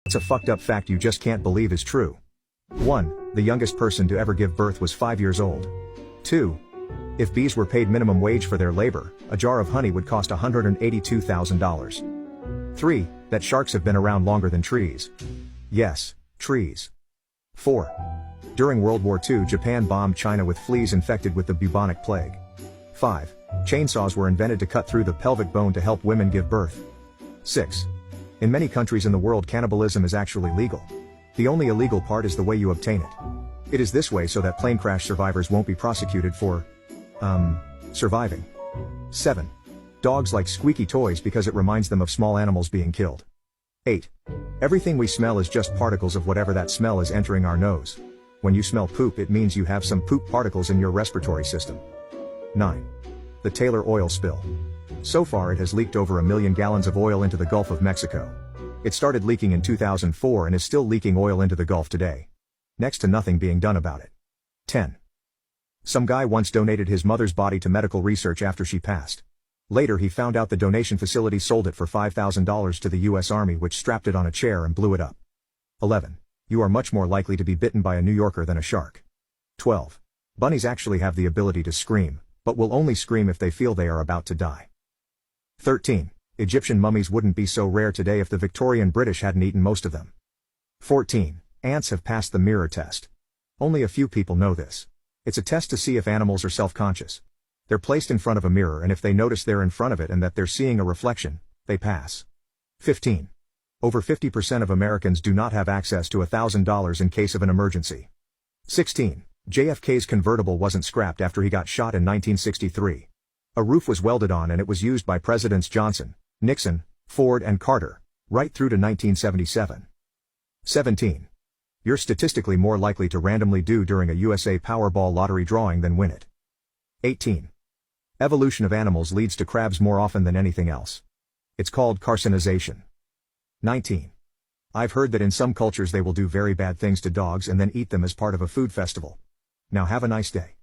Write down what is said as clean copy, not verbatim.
It's a fucked up fact you just can't believe is true. 1. The youngest person to ever give birth was 5 years old. 2. If bees were paid minimum wage for their labor, a jar of honey would cost $182,000. 3. That sharks have been around longer than trees. Yes, trees. 4. During World War II, Japan bombed China with fleas infected with the bubonic plague. 5. Chainsaws were invented to cut through the pelvic bone to help women give birth. 6. In many countries in the world, cannibalism is actually legal. The only illegal part is the way you obtain it. It is this way so that plane crash survivors won't be prosecuted for, surviving. 7. Dogs like squeaky toys because it reminds them of small animals being killed. 8. Everything we smell is just particles of whatever that smell is entering our nose. When you smell poop, it means you have some poop particles in your respiratory system. 9. The Taylor oil spill. So far it has leaked over 1 million gallons of oil into the Gulf of Mexico. It started leaking in 2004 and is still leaking oil into the Gulf today. Next to nothing being done about it. 10. Some guy once donated his mother's body to medical research after she passed. Later he found out the donation facility sold it for $5,000 to the US Army, which strapped it on a chair and blew it up. 11. You are much more likely to be bitten by a New Yorker than a shark. 12. Bunnies actually have the ability to scream, but will only scream if they feel they are about to die. 13. Egyptian mummies wouldn't be so rare today if the Victorian British hadn't eaten most of them. 14. Ants have passed the mirror test. Only a few people know this. It's a test to see if animals are self-conscious. They're placed in front of a mirror, and if they notice they're in front of it and that they're seeing a reflection, they pass. 15. Over 50% of Americans do not have access to $1,000 in case of an emergency. 16. JFK's convertible wasn't scrapped after he got shot in 1963. A roof was welded on and it was used by Presidents Johnson, Nixon, Ford and Carter, right through to 1977. 17. You're statistically more likely to randomly do during a USA Powerball lottery drawing than win it. 18. Evolution of animals leads to crabs more often than anything else. It's called carcinization. 19. I've heard that in some cultures they will do very bad things to dogs and then eat them as part of a food festival. Now have a nice day.